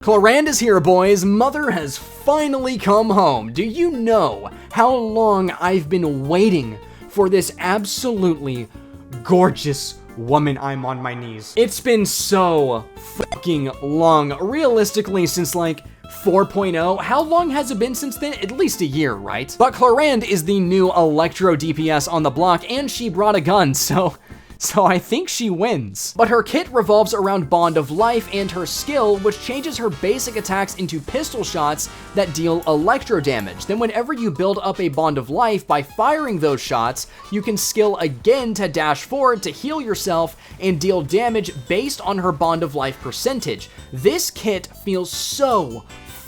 Clorinde is here, boys. Mother has finally come home. Do you know how long I've been waiting for this absolutely gorgeous woman? I'm on my knees. It's been so fucking long. Realistically, since like 4.0. How long has it been since then? At least a year, right? But Clorinde is the new electro DPS on the block, and she brought a gun, so I think she wins. But her kit revolves around Bond of Life and her skill, which changes her basic attacks into pistol shots that deal electro damage. Then whenever you build up a Bond of Life by firing those shots, you can skill again to dash forward to heal yourself and deal damage based on her Bond of Life percentage. This kit feels so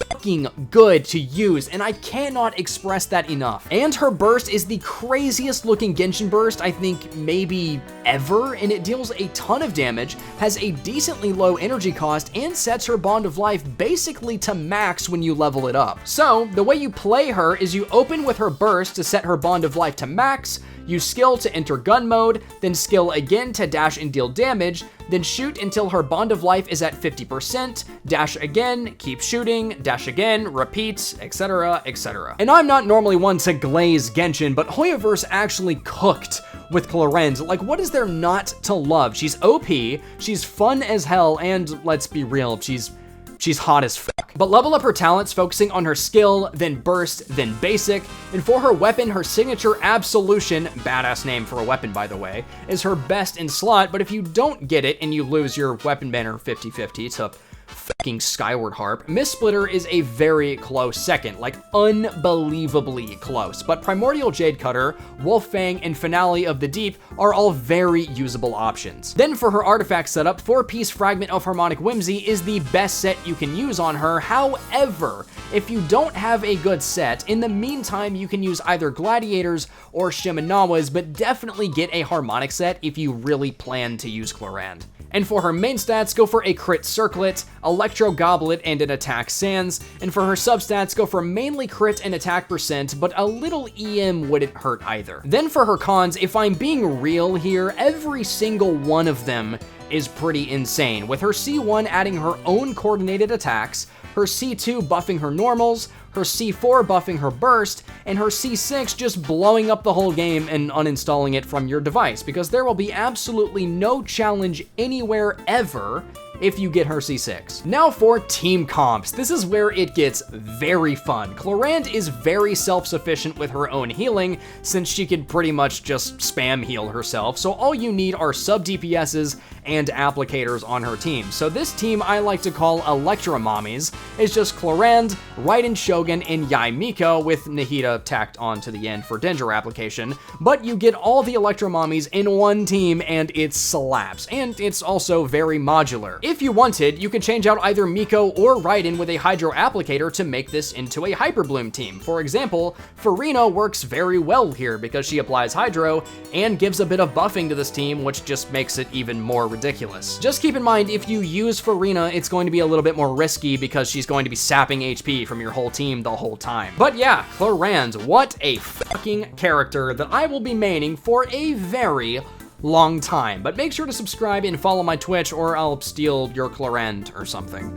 fucking good to use, and I cannot express that enough. And her burst is the craziest looking Genshin burst I think maybe ever, and it deals a ton of damage, has a decently low energy cost, and sets her Bond of Life basically to max when you level it up. So the way you play her is you open with her burst to set her Bond of Life to max, you skill to enter gun mode, then skill again to dash and deal damage, then shoot until her Bond of Life is at 50%, dash again, keep shooting, dash again, repeat, etc, etc. And I'm not normally one to glaze Genshin, but Hoyoverse actually cooked with Clorinde. Like, what is there not to love? She's OP, she's fun as hell, and let's be real, she's hot as fuck. But level up her talents, focusing on her skill, then burst, then basic. And for her weapon, her signature Absolution, badass name for a weapon by the way, is her best in slot. But if you don't get it and you lose your weapon banner 50-50 to fucking Skyward Harp, Miss Splitter is a very close second, like unbelievably close. But Primordial Jade Cutter, Wolf Fang, and Finale of the Deep are all very usable options. Then for her artifact setup, 4-piece Fragment of Harmonic Whimsy is the best set you can use on her. However, if you don't have a good set, in the meantime you can use either Gladiators or Shimenawas, but definitely get a Harmonic set if you really plan to use Clorinde. And for her main stats, go for a crit circlet, electro goblet, and an attack sands. And for her substats, go for mainly crit and attack percent, but a little EM wouldn't hurt either. Then for her cons, if I'm being real here, every single one of them is pretty insane, with her C1 adding her own coordinated attacks, her C2 buffing her normals, her C4 buffing her burst, and her C6 just blowing up the whole game and uninstalling it from your device, because there will be absolutely no challenge anywhere ever if you get her C6. Now for team comps. This is where it gets very fun. Clorinde is very self-sufficient with her own healing, since she can pretty much just spam heal herself, so all you need are sub DPSs and applicators on her team. So this team I like to call Electro Mommies is just Clorinde, Raiden Shogun, and Yai Miko, with Nahida tacked on to the end for danger application, but you get all the Electro Mommies in one team and it slaps, and it's also very modular. If you wanted, you could change out either Miko or Raiden with a Hydro Applicator to make this into a Hyper Bloom team. For example, Furina works very well here because she applies Hydro and gives a bit of buffing to this team, which just makes it even more ridiculous. Just keep in mind, if you use Furina, it's going to be a little bit more risky because she's going to be sapping HP from your whole team the whole time. But yeah, Clorinde, what a fucking character that I will be maining for a very long time. But make sure to subscribe and follow my Twitch, or I'll steal your Clorinde or something.